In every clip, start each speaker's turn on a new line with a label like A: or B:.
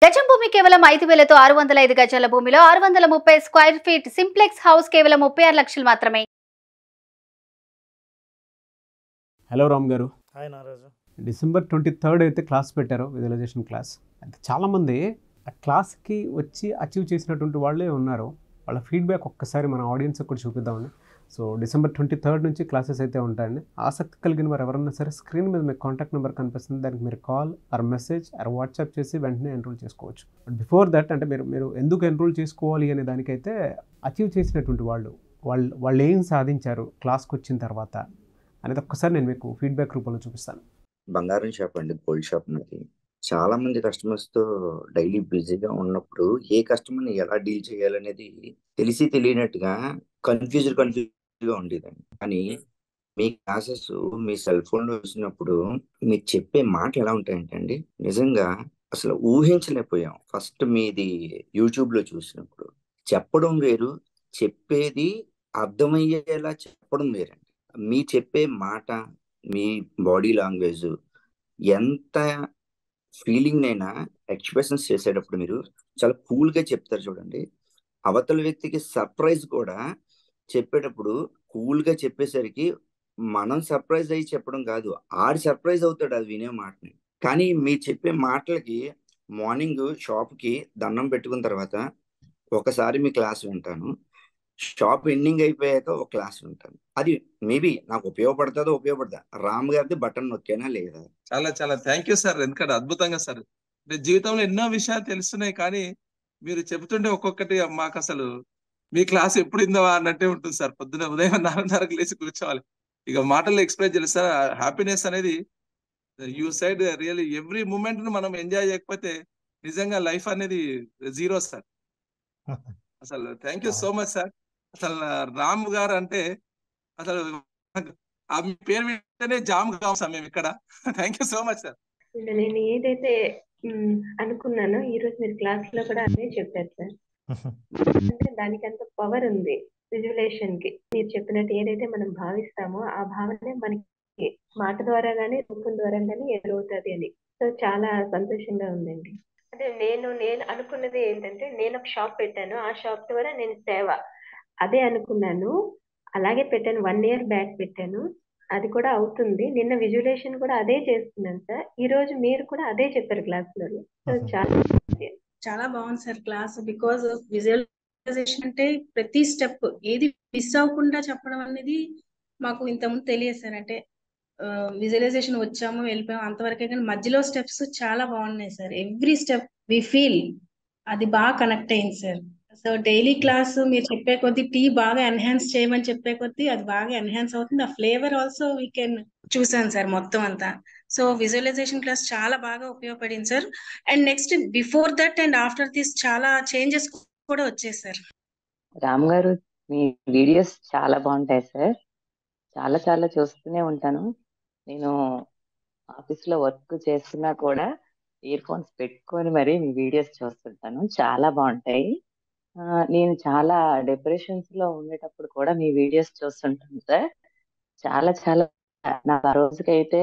A: గజం భూమి కేవలం 5,000తో 605 గజాల భూమిలో 630 స్క్వేర్ ఫీట్ సింప్లెక్స్ హౌస్ కేవలం 36 లక్షలు మాత్రమే.
B: హలో రామ్ గారు.
C: హాయ్ నారాజు.
B: December 23rd అయితే క్లాస్ పెట్టారు, విజువలైజేషన్ క్లాస్. అయితే చాలామంది ఆ క్లాస్కి వచ్చి అచీవ్ చేసినటువంటి వాళ్ళే ఉన్నారు. వాళ్ళ ఫీడ్బ్యాక్ ఒక్కసారి మన ఆడియన్స్ కూడా చూపిద్దామని. సో December 23rd నుంచి క్లాసెస్ అయితే ఉంటాయండి. ఆసక్తి కలిగిన వారు ఎవరన్నా సరే స్క్రీన్ మీద మీకు కాంటాక్ట్ నెంబర్ కనిపిస్తుంది, దానికి మీరు call or message or WhatsApp చేసి వెంటనే ఎన్రోల్ చేసుకోవచ్చు. బట్ బిఫోర్ దట్ అంటే మీరు ఎందుకు ఎన్రోల్ చేసుకోవాలి అనే దానికైతే అచీవ్ చేసినటువంటి వాళ్ళు ఏం సాధించారు క్లాస్కి వచ్చిన తర్వాత అనేది ఒక్కసారి నేను మీకు ఫీడ్బ్యాక్ రూపంలో చూపిస్తాను.
D: బంగారం షాప్ అండి, గోల్డ్ షాప్ నాది. చాలా మంది కస్టమర్స్ తో డైలీ బిజీగా ఉన్నప్పుడు ఏ కస్టమర్ని ఎలా డీల్ చేయాలనేది తెలిసి తెలియనట్టుగా కన్ఫ్యూజ్గా ఉండేదండి. కానీ మీ క్లాసెస్ మీ సెల్ ఫోన్ లో చూసినప్పుడు మీరు చెప్పే మాటలు ఎలా ఉంటాయంటే అండి, నిజంగా అసలు ఊహించలేకపోయాం. ఫస్ట్ మీది యూట్యూబ్ లో చూసినప్పుడు చెప్పడం వేరు, చెప్పేది అర్థమయ్యేలా చెప్పడం వేరండి. మీ చెప్పే మాట, మీ బాడీ లాంగ్వేజ్, ఎంత ఫీలింగ్ అయినా ఎక్స్ప్రెషన్స్ చేసేటప్పుడు మీరు చాలా కూల్ గా చెప్తారు చూడండి. అవతల వ్యక్తికి సర్ప్రైజ్ కూడా చెప్పేటప్పుడు కూల్ గా చెప్పేసరికి మనం సర్ప్రైజ్ అయ్యి చెప్పడం కాదు, ఆడి సర్ప్రైజ్ అవుతాడు అది వినే మాటని. కానీ మీరు చెప్పే మాటలకి మార్నింగ్ షాప్ కి దండం పెట్టుకున్న తర్వాత ఒకసారి మీ క్లాస్ వింటాను, షాప్ ఎండింగ్ అయిపోయాక ఒక క్లాస్ వింటాను. అది మేబీ నాకు ఉపయోగపడదా రామ్ గారిది బటన్ నొక్కేనా లేదా?
E: చాలా చాలా థ్యాంక్ యూ సార్. ఎందుకంటే అద్భుతంగా సార్, అంటే జీవితంలో ఎన్నో విషయాలు తెలుస్తున్నాయి, కానీ మీరు చెబుతుంటే ఒక్కొక్కటి మాకు అసలు మీ క్లాస్ ఎప్పుడు ఇందవా అన్నట్టే ఉంటుంది సార్. పొద్దున ఉదయం 4:30కు లేచి కూర్చోవాలి, ఇక మాటల్లో ఎక్స్ప్రెస్ చేయాలి సార్. హ్యాపీనెస్ అనేది you side really every moment ను మనం ఎంజాయ్ చేయకపోతే నిజంగా లైఫ్ అనేది జీరో సార్. అసలు thank you so much sir. అసలు రామ్ గారు అంటే అసలు ఆ మీ పేరు వింటేనే జామ్ కావు సార్ మేము ఇక్కడ. Thank you so much sir.
F: నేను ఏదైతే అనుకున్నానో ఈ రోజు మీరు క్లాస్ లో కూడా అదే చెప్పారు సార్. అంటే దానికి అంత పవర్ ఉంది విజువలైజేషన్ కి. మీరు చెప్పినట్టు ఏదైతే మనం భావిస్తామో ఆ భావనే మనకి మాట ద్వారా గానీ రూపం ద్వారా గానీ ఎదురవుతుంది అని. సో చాలా సంతోషంగా ఉందండి. అంటే నేను అనుకున్నది ఏంటంటే, నేను ఒక షాప్ పెట్టాను, ఆ షాప్ ద్వారా నేను సేవ అదే అనుకున్నాను. అలాగే పెట్టాను, 1 year బ్యాక్ పెట్టాను, అది కూడా అవుతుంది. నిన్న విజువలైజేషన్ కూడా అదే చేస్తున్నాను సార్. ఈ రోజు మీరు కూడా అదే చెప్పారు క్లాస్ లో. సో
G: చాలా బాగుంది సార్ క్లాస్. బికాజ్ విజువలైజేషన్ అంటే ప్రతి స్టెప్ ఏది మిస్ అవ్వకుండా చెప్పడం అనేది మాకు ఇంతకుముందు తెలియదు సార్. అంటే విజువలైజేషన్ వచ్చాము వెళ్ళిపోయాము అంతవరకే, కానీ మధ్యలో స్టెప్స్ చాలా బాగున్నాయి sir. Every step we feel అది బాగా కనెక్ట్ అయింది సార్. సో డైలీ క్లాస్ మీరు చెప్పే కొద్దీ టీ బాగా ఎన్హాన్స్ చేయమని చెప్పే కొద్దీ అది బాగా ఎన్హాన్స్ అవుతుంది. ఆ ఫ్లేవర్ ఆల్సో వీ కెన్ చూసాను సార్ మొత్తం అంతా. సో విజువలైజేషన్ క్లాస్ చాలా బాగా ఉపయోగపడింది sir. And next before that and after this చాలా చేంజెస్ కూడా వచ్చాయి సార్.
H: రామ్ గారు, మీ వీడియోస్ చాలా బాగుంటాయి సార్. చాలా చాలా చూస్తూనే ఉంటాను. నేను ఆఫీస్లో వర్క్ చేస్తున్నా కూడా ఇయర్ ఫోన్స్ పెట్టుకొని మరి మీ వీడియోస్ చూస్తుంటాను, చాలా బాగుంటాయి. నేను చాలా డిప్రెషన్స్ లో ఉండేటప్పుడు కూడా మీ వీడియోస్ చూస్తుంటాను సార్. చాలా చాలా నాకు ఆ రోజుకైతే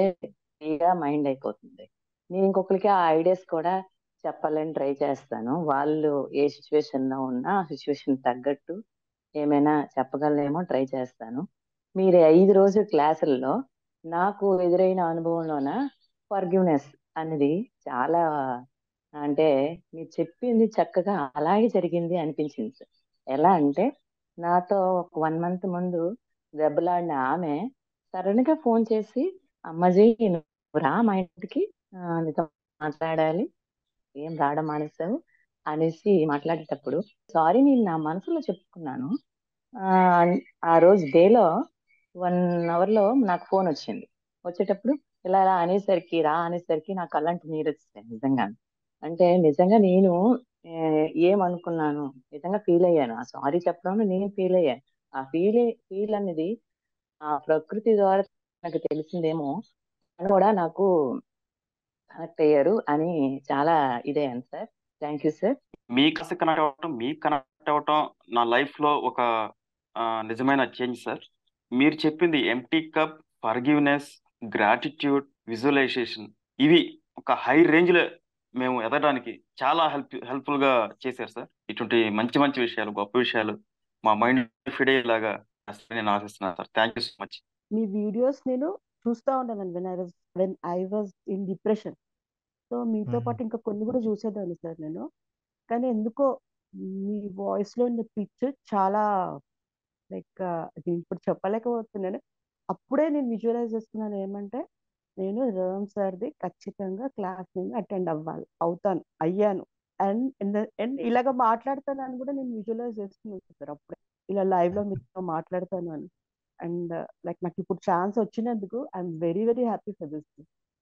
H: ఫ్రీగా మైండ్ అయిపోతుంది. నేను ఇంకొకరికి ఆ ఐడియాస్ కూడా చెప్పాలని ట్రై చేస్తాను. వాళ్ళు ఏ సిచ్యువేషన్ లో ఉన్నా ఆ సిచ్యువేషన్ తగ్గట్టు ఏమైనా చెప్పగలనేమో ట్రై చేస్తాను. మీరు 5 రోజుల క్లాసుల్లో నాకు ఎదురైన అనుభవంలోన ఫర్గివ్నెస్ అనేది చాలా, అంటే మీరు చెప్పింది చక్కగా అలాగే జరిగింది అనిపించింది సార్. ఎలా అంటే, నాతో ఒక 1 month ముందు దెబ్బలాడిన ఆమె సడన్ గా ఫోన్ చేసి, అమ్మాజీ నువ్వు రా మా ఇంటికి, నీతో మాట్లాడాలి, ఏం రావడం మానేసావు అనేసి మాట్లాడేటప్పుడు సారీ నేను నా మనసులో చెప్పుకున్నాను. ఆ రోజు డేలో 1 hour లో నాకు ఫోన్ వచ్చింది. వచ్చేటప్పుడు ఇలా అనేసరికి నా కళ్ళంటి నీరు వచ్చేసాయి నిజంగా. అంటే నిజంగా నేను ఏమనుకున్నాను, నిజంగా ఫీల్ అయ్యాను. ఆ సారీ చెప్పడంలో నేను ఫీల్ అయ్యాను. ఆ ఫీల్ అనేది ఆ ప్రకృతి ద్వారా నాకు తెలిసిందేమో, అని కూడా నాకు కనెక్ట్ అయ్యారు అని చాలా ఇదయ్యాను సార్. Thank you sir.
I: మీకు కనెక్ట్ అవ్వటం నా లైఫ్ లో ఒక నిజమైన చేంజ్ సార్. మీరు చెప్పింది empty cup, forgiveness, gratitude, visualization, ఇవి ఒక హై రేంజ్ లో మేము ఎదగడానికి చాలా హెల్ప్ఫుల్గా చేశారు సార్. ఇటువంటి మంచి మంచి విషయాలు, గొప్ప విషయాలు మా మైండ్ ఫీడ్ అయ్యేలాగా చేస్తారని నేను ఆశిస్తున్నాను sir. Thank you so much.
C: Me videos నేను చూస్తూ ఉంటానండి when I was in depression. So మీతో పాటు ఇంకా కొన్ని కూడా చూసేదాన్ని సార్ నేను. కానీ ఎందుకో మీ వాయిస్లో ఉన్న పిచ్ చాలా లైక్ ఇప్పుడు చెప్పలేకపోతున్నాను. అప్పుడే నేను విజువలైజ్ చేస్తున్నాను ఏమంటే నేను రామ్ సార్ది ఖచ్చితంగా క్లాస్ నేను అటెండ్ అయ్యాను అండ్ ఇలాగ మాట్లాడతానని కూడా నేను విజువలైజ్ చేస్తున్నాను సార్. అప్పుడే ఇలా లైవ్ లో మీతో మాట్లాడతాను అని. అండ్ లైక్ నాకు ఇప్పుడు ఛాన్స్ వచ్చినందుకు I'm very very happy for this.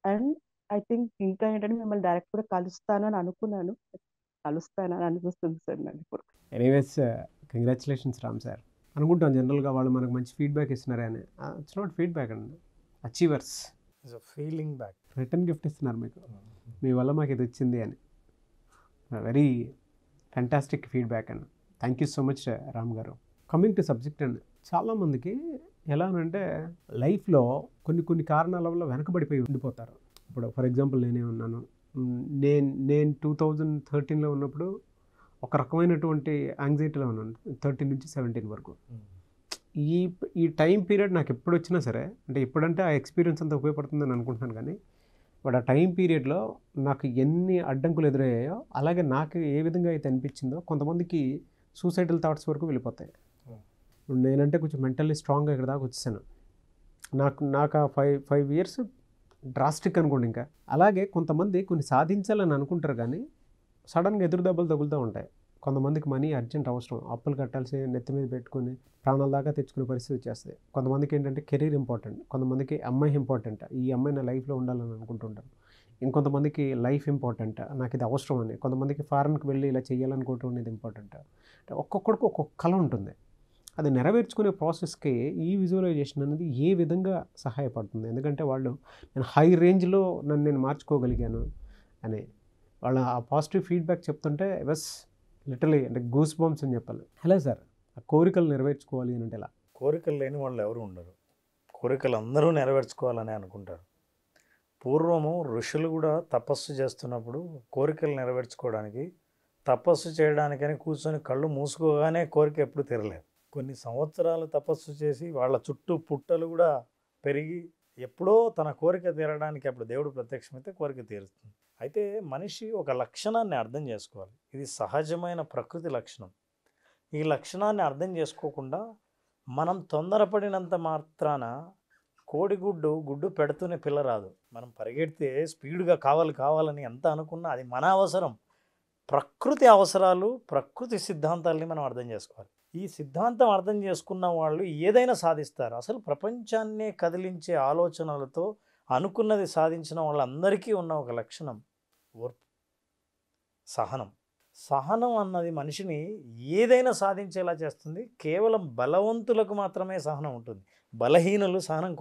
C: And I think ఇంకా ఏంటంటే మిమ్మల్ని డైరెక్ట్ కూడా కలుస్తానని అనుకున్నాను, కలుస్తానని అనిపిస్తుంది సార్ నాకు ఇప్పుడు.
B: Anyways congratulations Ram sir. అనుకుంటాం జనరల్గా వాళ్ళు మనకు మంచి ఫీడ్బ్యాక్ ఇస్తున్నారు అని. ఇట్స్ నాట్ ఫీడ్బ్యాక్ అండి, achievers.
J: Feeling back,
B: return gift ఇస్తున్నారు మీకు, మీ వల్ల మాకు ఇది వచ్చింది అని. వెరీ ఫ్యాంటాస్టిక్ ఫీడ్బ్యాక్ అండి. Thank you so much Ram గారు. కమింగ్ టు సబ్జెక్ట్ అండి, చాలామందికి ఎలా అంటే లైఫ్లో కొన్ని కారణాల వల్ల వెనకబడిపోయి ఉండిపోతారు. ఇప్పుడు ఫర్ ఎగ్జాంపుల్ నేనే ఉన్నాను. నేను 2013లో ఉన్నప్పుడు ఒక రకమైనటువంటి యాంగ్జైటీలో ఉన్నాను, 13 నుంచి 17 వరకు. ఈ టైం పీరియడ్ నాకు ఎప్పుడు వచ్చినా సరే, అంటే ఎప్పుడంటే ఆ ఎక్స్పీరియన్స్ అంతా ఉపయోగపడుతుందని అనుకుంటున్నాను. కానీ బట్ ఆ టైం పీరియడ్లో నాకు ఎన్ని అడ్డంకులు ఎదురయ్యాయో అలాగే నాకు ఏ విధంగా అయితే అనిపించిందో కొంతమందికి సూసైడల్ థాట్స్ వరకు వెళ్ళిపోతాయి. నేనంటే కొంచెం మెంటల్లీ స్ట్రాంగ్గా ఇక్కడ దాకా వచ్చేసాను. నాకు ఆ 5 years డ్రాస్టిక్ అనుకోండి. ఇంకా అలాగే కొంతమంది కొన్ని సాధించాలని అనుకుంటారు కానీ సడన్గా ఎదురు దెబ్బలు తగులుతూ ఉంటాయి. కొంతమందికి మనీ అర్జెంట్ అవసరం, అప్పులు కట్టాల్సి నెత్తి మీద పెట్టుకుని ప్రాణాల దాకా తెచ్చుకునే పరిస్థితి వచ్చేస్తుంది. కొంతమందికి ఏంటంటే కెరీర్ ఇంపార్టెంట్, కొంతమందికి అమ్మాయి ఇంపార్టెంట్, ఈ అమ్మాయి నా లైఫ్లో ఉండాలని అనుకుంటుంటారు. ఇంకొంతమందికి లైఫ్ ఇంపార్టెంట్, నాకు ఇది అవసరం అని. కొంతమందికి ఫారెన్కి వెళ్ళి ఇలా చేయాలనుకుంటున్నది ఇంపార్టెంట్. అంటే ఒక్కొక్కడికి ఒక్కొక్క కళ ఉంటుంది. అది నెరవేర్చుకునే ప్రాసెస్కి ఈ విజువలైజేషన్ అనేది ఏ విధంగా సహాయపడుతుంది? ఎందుకంటే వాళ్ళు నేను హై రేంజ్లో నేను మార్చుకోగలిగాను అని వాళ్ళ ఆ పాజిటివ్ ఫీడ్బ్యాక్ చెప్తుంటే బస్ లిటరలీ అంటే గూస్ బంప్స్ అని చెప్పాలి. హలో సార్, ఆ కోరికలు నెరవేర్చుకోవాలి అని అంటే ఎలా?
J: కోరికలు లేని వాళ్ళు ఎవరు ఉండరు. కోరికలు అందరూ నెరవేర్చుకోవాలని అనుకుంటారు. పూర్వము ఋషులు కూడా తపస్సు చేస్తున్నప్పుడు కోరికలు నెరవేర్చుకోవడానికి తపస్సు చేయడానికని కూర్చొని కళ్ళు మూసుకోగానే కోరిక ఎప్పుడు తీరలేదు. కొన్ని సంవత్సరాలు తపస్సు చేసి వాళ్ళ చుట్టూ పుట్టలు కూడా పెరిగి ఎప్పుడో తన కోరిక తీరడానికి అప్పుడు దేవుడు ప్రత్యక్షమైతే కోరిక తీరుతుంది. అయితే మనిషి ఒక లక్షణాన్ని అర్థం చేసుకోవాలి. ఇది సహజమైన ప్రకృతి లక్షణం. ఈ లక్షణాన్ని అర్థం చేసుకోకుండా మనం తొందరపడినంత మాత్రాన గుడ్డు పెడుతూనే పిల్ల రాదు. మనం పరిగెడితే స్పీడ్గా కావాలని ఎంత అనుకున్నా అది మన అవసరం. ప్రకృతి అవసరాలు, ప్రకృతి సిద్ధాంతాలని మనం అర్థం చేసుకోవాలి. ఈ సిద్ధాంతం అర్థం చేసుకున్న వాళ్ళు ఏదైనా సాధిస్తారు. అసలు ప్రపంచాన్నే కదిలించే ఆలోచనలతో అనుకున్నది సాధించిన వాళ్ళందరికీ ఉన్న ఒక లక్షణం ఓర్పు, సహనం అన్నది మనిషిని ఏదైనా సాధించేలా చేస్తుంది. కేవలం బలవంతులకు మాత్రమే సహనం ఉంటుంది. బలహీనులు సహనం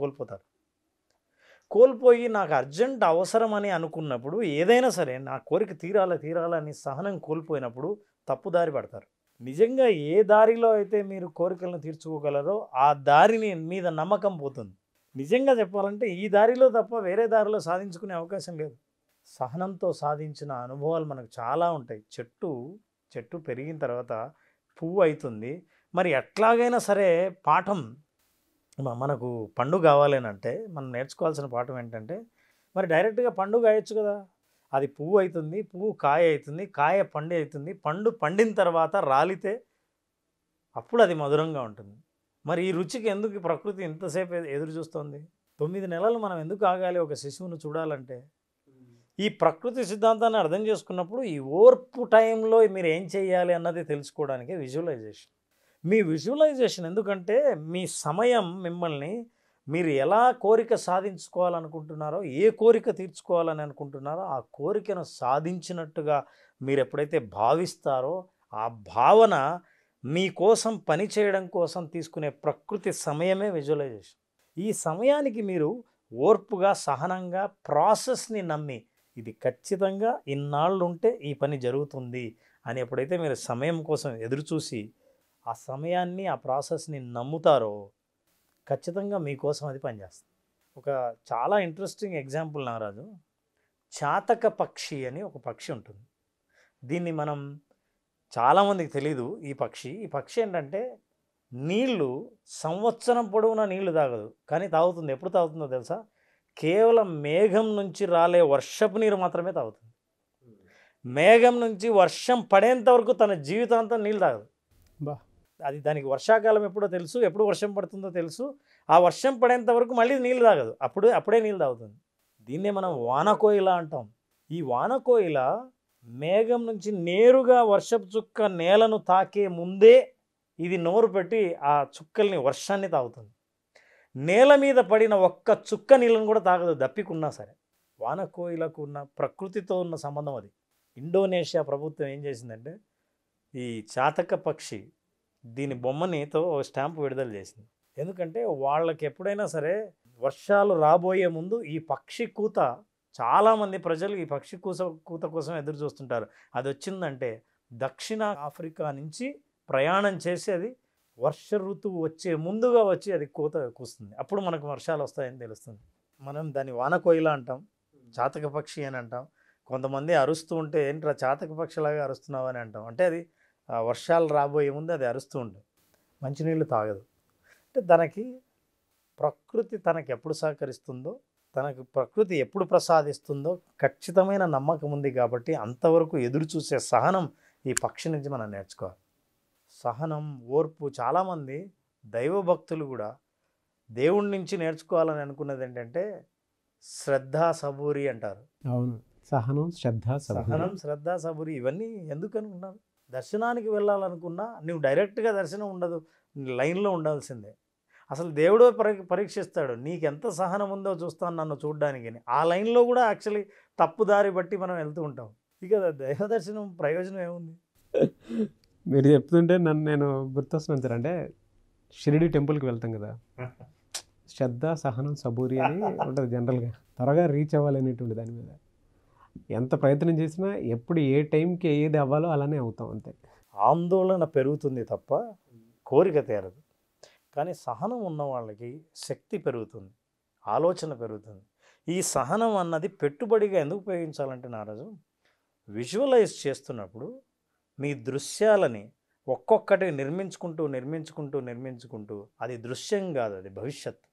J: కోల్పోయి నాకు అర్జెంట్ అవసరం అని అనుకున్నప్పుడు ఏదైనా సరే నా కోరిక తీరాలని సహనం కోల్పోయినప్పుడు తప్పుదారి పడతారు. నిజంగా ఏ దారిలో అయితే మీరు కోరికలను తీర్చుకోగలరో ఆ దారిని మీద నమ్మకం పోతుంది. నిజంగా చెప్పాలంటే ఈ దారిలో తప్ప వేరే దారిలో సాధించుకునే అవకాశం లేదు. సహనంతో సాధించిన అనుభవాలు మనకు చాలా ఉంటాయి. చెట్టు పెరిగిన తర్వాత పువ్వు అవుతుంది. మరి ఎట్లాగైనా సరే పాఠం మనకు పండు కావాలేనంటే మనం నేర్చుకోవాల్సిన పాఠం ఏంటంటే మరి డైరెక్ట్గా పండు కాయొచ్చు కదా. అది పువ్వు అవుతుంది, పువ్వు కాయ అవుతుంది, కాయ పండు అవుతుంది. పండు పండిన తర్వాత రాలితే అప్పుడు అది మధురంగా ఉంటుంది. మరి ఈ రుచికి ఎందుకు ప్రకృతి ఇంతసేపు ఎదురు చూస్తుంది? 9 నెలలు మనం ఎందుకు ఆగాలి ఒక శిశువును చూడాలంటే? ఈ ప్రకృతి సిద్ధాంతాన్ని అర్థం చేసుకున్నప్పుడు ఈ ఓర్పు టైంలో మీరు ఏం చేయాలి అన్నది తెలుసుకోవడానికి విజువలైజేషన్. మీ విజువలైజేషన్ ఎందుకంటే మీ సమయం మిమ్మల్ని మీరు ఎలా కోరిక సాధించుకోవాలనుకుంటున్నారో, ఏ కోరిక తీర్చుకోవాలని అనుకుంటున్నారో ఆ కోరికను సాధించినట్టుగా మీరు ఎప్పుడైతే భావిస్తారో ఆ భావన మీకోసం పని చేయడం కోసం తీసుకునే ప్రకృతి సమయమే విజువలైజేషన్. ఈ సమయానికి మీరు ఓర్పుగా, సహనంగా ప్రాసెస్ని నమ్మి ఇది ఖచ్చితంగా ఇన్నాళ్ళు ఉంటే ఈ పని జరుగుతుంది అని ఎప్పుడైతే మీరు సమయం కోసం ఎదురుచూసి ఆ సమయాన్ని, ఆ ప్రాసెస్ని నమ్ముతారో ఖచ్చితంగా మీకోసం అది పనిచేస్తుంది. ఒక చాలా ఇంట్రెస్టింగ్ ఎగ్జాంపుల్ నాగరాజు. చాతక పక్షి అని ఒక పక్షి ఉంటుంది. దీన్ని మనం చాలామందికి తెలీదు. ఈ పక్షి ఏంటంటే నీళ్లు సంవత్సరం పొడవునా నీళ్లు తాగదు, కానీ తాగుతుంది. ఎప్పుడు తాగుతుందో తెలుసా? కేవలం మేఘం నుంచి రాలే వర్షపు నీరు మాత్రమే తాగుతుంది. మేఘం నుంచి వర్షం పడేంత వరకు తన జీవితాంతం నీళ్ళు తాగదు. అది దానికి వర్షాకాలం ఎప్పుడో తెలుసు, ఎప్పుడు వర్షం పడుతుందో తెలుసు. ఆ వర్షం పడేంత వరకు మళ్ళీ నీళ్ళు తాగదు, అప్పుడే నీళ్ళు తాగుతుంది. దీన్నే మనం వానకోయిల అంటాం. ఈ వానకోయిల మేఘం నుంచి నేరుగా వర్షపు చుక్క నేలను తాకే ముందే ఇది నోరు పెట్టి ఆ చుక్కల్ని, వర్షాన్ని తాగుతుంది. నేల మీద పడిన ఒక్క చుక్క నీళ్ళను కూడా తాగదు, దప్పికున్నా సరే. వానకోయిలకు ఉన్న ప్రకృతితో ఉన్న సంబంధం అది. ఇండోనేషియా ప్రభుత్వం ఏం చేసిందంటే ఈ చాతక పక్షి దీని బొమ్మనితో స్టాంపు విడుదల చేసింది. ఎందుకంటే వాళ్ళకి ఎప్పుడైనా సరే వర్షాలు రాబోయే ముందు ఈ పక్షి కూత, చాలామంది ప్రజలు ఈ పక్షి కూత కోసం ఎదురు చూస్తుంటారు. అది వచ్చిందంటే దక్షిణ ఆఫ్రికా నుంచి ప్రయాణం చేసి అది వర్ష ఋతువు వచ్చే ముందుగా వచ్చి అది కూత కూస్తుంది. అప్పుడు మనకు వర్షాలు వస్తాయని తెలుస్తుంది. మనం దాన్ని వానకోయిల అంటాం, చాతక పక్షి అని అంటాం. కొంతమంది అరుస్తూ ఉంటే ఏంట్రా చాతక పక్షిలాగా అరుస్తున్నావు అని అంటాం. అంటే అది వర్షాలు రాబోయే ముందు అది అరుస్తూ ఉంటుంది, మంచినీళ్ళు తాగదు. అంటే ప్రకృతి తనకి ఎప్పుడు సహకరిస్తుందో, తనకు ప్రకృతి ఎప్పుడు ప్రసాదిస్తుందో ఖచ్చితమైన నమ్మకం ఉంది. కాబట్టి అంతవరకు ఎదురు చూసే సహనం ఈ పక్షి నుంచి మనం నేర్చుకోవాలి. సహనం, ఓర్పు. చాలామంది దైవభక్తులు కూడా దేవుడి నుంచి నేర్చుకోవాలని అనుకున్నది ఏంటంటే శ్రద్ధ, సబూరి అంటారు.
B: అవును, సహనం, శ్రద్ధ,
J: సబూరి ఇవన్నీ ఎందుకు అనుకున్నారు? దర్శనానికి వెళ్ళాలనుకున్నా నువ్వు డైరెక్ట్గా దర్శనం ఉండదు, లైన్లో ఉండాల్సిందే. అసలు దేవుడే పరీక్షిస్తాడు, నీకెంత సహనం ఉందో చూస్తాను నన్ను చూడడానికి. ఆ లైన్లో కూడా యాక్చువల్లీ తప్పుదారి బట్టి మనం వెళ్తూ ఉంటాం. ఇక దైవ దర్శనం ప్రయోజనం ఏముంది?
B: మీరు చెప్తుంటే నేను గుర్తొస్తున్నాను సార్. అంటే షిరిడి టెంపుల్కి వెళ్తాం కదా, శ్రద్ధ, సహనం, సబూరి అని ఉంటుంది జనరల్గా. త్వరగా రీచ్ అవ్వాలనేటువంటి దాని మీద ఎంత ప్రయత్నం చేసినా ఎప్పుడు ఏ టైంకి ఏది అవ్వాలో అలానే అవుతాం, అంతే.
J: ఆందోళన పెరుగుతుంది తప్ప కోరిక తీరదు. కానీ సహనం ఉన్న వాళ్ళకి శక్తి పెరుగుతుంది, ఆలోచన పెరుగుతుంది. ఈ సహనం అన్నది పెట్టుబడిగా ఎందుకు ఉపయోగించాలంటే నారాజు, విజువలైజ్ చేస్తున్నప్పుడు మీ దృశ్యాలని ఒక్కొక్కటి నిర్మించుకుంటూ అది దృశ్యం కాదు, అది భవిష్యత్తు.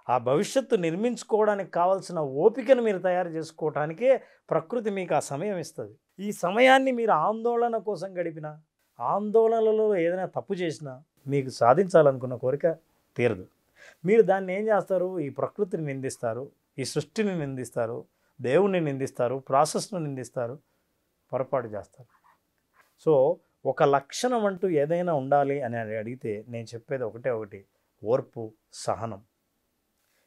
J: ఆ భవిష్యత్తు నిర్మించుకోవడానికి కావాల్సిన ఓపికను మీరు తయారు చేసుకోవటానికే ప్రకృతి మీకు ఆ సమయం ఇస్తుంది. ఈ సమయాన్ని మీరు ఆందోళన కోసం గడిపినా, ఆందోళనలో ఏదైనా తప్పు చేసినా మీకు సాధించాలనుకున్న కోరిక తీరదు. మీరు దాన్ని ఏం చేస్తారు? ఈ ప్రకృతిని నిందిస్తారు, ఈ సృష్టిని నిందిస్తారు, దేవుణ్ణి నిందిస్తారు, ప్రాసెస్ను నిందిస్తారు, పొరపాటు చేస్తారు. సో ఒక లక్షణం అంటూ ఏదైనా ఉండాలి అని అడిగితే నేను చెప్పేది ఒకటి, ఓర్పు, సహనం.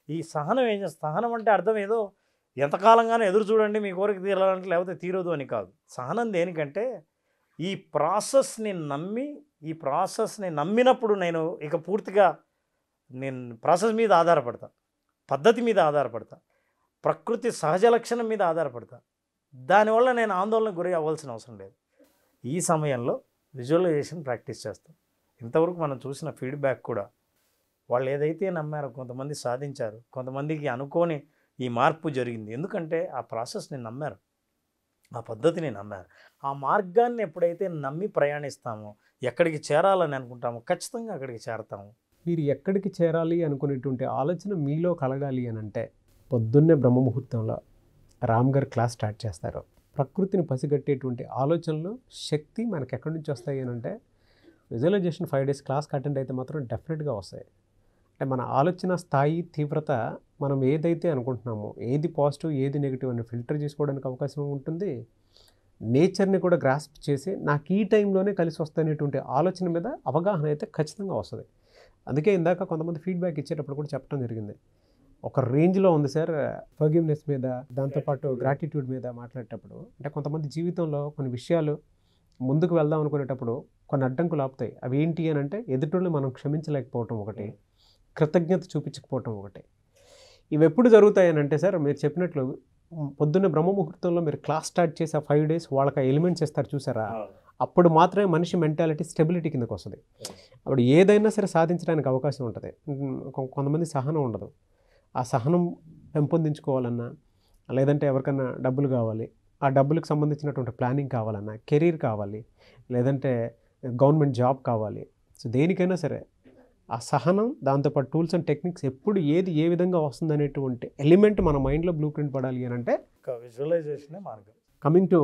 J: ఈ సహనం సహనం అంటే అర్థం ఏదో ఎంతకాలంగానో ఎదురు చూడండి మీ కోరిక తీరాలంటే, లేకపోతే తీరదు అని కాదు. సహనం దేనికంటే ఈ ప్రాసెస్ని నమ్మినప్పుడు నేను ఇక పూర్తిగా ప్రాసెస్ మీద ఆధారపడతా, పద్ధతి మీద ఆధారపడతా, ప్రకృతి సహజ లక్షణం మీద ఆధారపడతా. దానివల్ల నేను ఆందోళనకు గురి అవ్వాల్సిన అవసరం లేదు. ఈ సమయంలో విజువలైజేషన్ ప్రాక్టీస్ చేస్తాం. ఇంతవరకు మనం చూసిన ఫీడ్బ్యాక్ కూడా వాళ్ళు ఏదైతే నమ్మారో కొంతమంది సాధించారు, కొంతమందికి అనుకోని ఈ మార్పు జరిగింది. ఎందుకంటే ఆ ప్రాసెస్ని నమ్మారు, ఆ పద్ధతిని నమ్మారు. ఆ మార్గాన్ని ఎప్పుడైతే నమ్మి ప్రయాణిస్తామో, ఎక్కడికి చేరాలని అనుకుంటామో ఖచ్చితంగా అక్కడికి చేరతాము.
B: మీరు ఎక్కడికి చేరాలి అనుకునేటువంటి ఆలోచన మీలో కలగాలి అని అంటే పొద్దున్నే బ్రహ్మముహూర్తంలో రామ్ గారు క్లాస్ స్టార్ట్ చేస్తారు. ప్రకృతిని పసిగట్టేటువంటి ఆలోచనలు, శక్తి మనకు ఎక్కడి నుంచి వస్తాయి అని అంటే విజువలైజేషన్ 5 days క్లాస్కి అటెండ్ అయితే మాత్రం డెఫినెట్గా వస్తాయి. అంటే మన ఆలోచన స్థాయి, తీవ్రత, మనం ఏదైతే అనుకుంటున్నామో, ఏది పాజిటివ్ ఏది నెగిటివ్ అని ఫిల్టర్ చేసుకోవడానికి అవకాశం ఉంటుంది. నేచర్ని కూడా గ్రాస్ప్ చేసి నాకు ఈ టైంలోనే కలిసి వస్తాయనేటువంటి ఆలోచన మీద అవగాహన అయితే ఖచ్చితంగా వస్తుంది. అందుకే ఇందాక కొంతమంది ఫీడ్బ్యాక్ ఇచ్చేటప్పుడు కూడా చెప్పడం జరిగింది. ఒక రేంజ్లో ఉంది సార్ ఫర్గివ్నెస్ మీద, దాంతోపాటు గ్రాటిట్యూడ్ మీద మాట్లాడేటప్పుడు. అంటే కొంతమంది జీవితంలో కొన్ని విషయాలు ముందుకు వెళ్దాం అనుకునేటప్పుడు కొన్ని అడ్డంకులు ఆపుతాయి. అవి ఏంటి అని అంటే ఎదుటిని మనం క్షమించలేకపోవటం ఒకటి, కృతజ్ఞత చూపించకపోవటం ఒకటి. ఇవి ఎప్పుడు జరుగుతాయి అని అంటే సార్ మీరు చెప్పినట్లు పొద్దున్న బ్రహ్మముహూర్తంలో మీరు క్లాస్ స్టార్ట్ చేసి ఆ 5 days వాళ్ళకి ఆ ఎలిమెంట్స్ ఇస్తారు చూసారా, అప్పుడు మాత్రమే మనిషి మెంటాలిటీ స్టెబిలిటీ కిందకు వస్తుంది. అప్పుడు ఏదైనా సరే సాధించడానికి అవకాశం ఉంటుంది. కొంతమంది సహనం ఉండదు. ఆ సహనం పెంపొందించుకోవాలన్నా, లేదంటే ఎవరికన్నా డబ్బులు కావాలి, ఆ డబ్బులకు సంబంధించినటువంటి ప్లానింగ్ కావాలన్నా, కెరీర్ కావాలి, లేదంటే గవర్నమెంట్ జాబ్ కావాలి. సో దేనికైనా సరే ఆ సహనం, దాంతోపాటు టూల్స్ అండ్ టెక్నిక్స్ ఎప్పుడు ఏది ఏ విధంగా వస్తుంది అనేటువంటి ఎలిమెంట్ మన మైండ్లో బ్లూ ప్రింట్ పడాలి అని అంటే
J: విజువలైజేషనే మార్గం.
B: కమింగ్ టు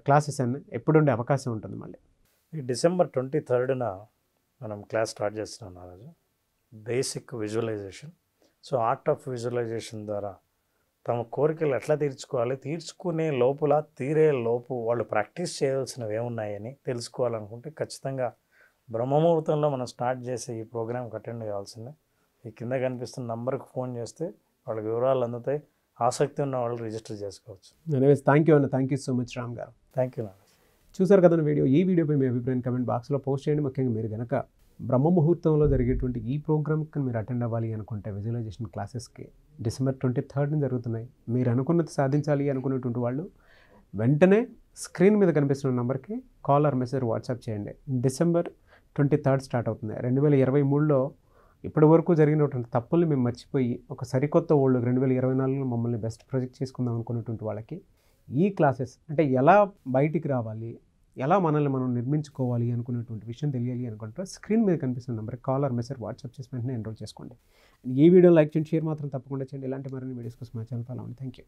B: క్లాసెస్ అని ఎప్పుడు ఉండే అవకాశం ఉంటుంది మళ్ళీ?
J: ఈ డిసెంబర్ 23న మనం క్లాస్ స్టార్ట్ చేస్తున్నాం ఆ రోజు. Basic visualization. So art of visualization ద్వారా తమ కోరికలు ఎట్లా తీర్చుకోవాలి, తీర్చుకునే లోపల తీరే లోపు వాళ్ళు ప్రాక్టీస్ చేయాల్సినవి ఏమున్నాయని తెలుసుకోవాలనుకుంటే ఖచ్చితంగా బ్రహ్మముహూర్తంలో మనం స్టార్ట్ చేసే ఈ ప్రోగ్రామ్కి అటెండ్ కావాల్సిందే. ఈ కింద కనిపిస్తున్న నంబర్కి ఫోన్ చేస్తే వాళ్ళకి వివరాలు అందుతాయి. ఆసక్తి ఉన్న వాళ్ళు రిజిస్టర్ చేసుకోవచ్చు.
B: ఎనీవేస్ థ్యాంక్ యూ అన్న, thank you so much Ram గారు.
J: థ్యాంక్ యూ నాన్న.
B: చూసారు కదా వీడియో. ఈ వీడియోపై మీ అభిప్రాయం కమెంట్ బాక్స్లో పోస్ట్ చేయండి. ముఖ్యంగా మీరు కనుక బ్రహ్మముహూర్తంలో జరిగేటువంటి ఈ ప్రోగ్రామ్కి మీరు అటెండ్ అవ్వాలి అనుకుంటే విజువలైజేషన్ క్లాసెస్కి డిసెంబర్ 23 జరుగుతున్నాయి. మీరు అనుకున్నది సాధించాలి అనుకునేటువంటి వాళ్ళు వెంటనే స్క్రీన్ మీద కనిపిస్తున్న నెంబర్కి కాల్ ఆర్ మెసేజ్ వాట్సాప్ చేయండి. డిసెంబర్ 23 స్టార్ట్ అవుతుంది. 2023లో ఇప్పటి వరకు జరిగినటువంటి తప్పుల్ని మేము మర్చిపోయి ఒక సరికొత్త ఓల్డ్ 2024లో మమ్మల్ని బెస్ట్ ప్రొజెక్ట్ చేసుకుందాం అనుకునేటువంటి వాళ్ళకి ఈ క్లాసెస్ అంటే ఎలా బయటికి రావాలి, ఎలా మనల్ని మనం నిర్మించుకోవాలి అనుకునేటువంటి విషయం తెలియాలి అనుకుంటే స్క్రీన్ మీద కనిపిస్తున్న నెంబర్కి కాల్ ఆర్ మెసేజ్ వాట్సాప్ చేసి వెంటనే ఎన్రోల్ చేసుకోండి. ఈ వీడియో లైక్ చేయండి, షేర్ మాత్రం తప్పకుండా చేయండి. ఇలాంటి మరిన్ని వీడియోస్ కోసం మా ఛానల్ ఫాలో అవ్వండి. Thank you.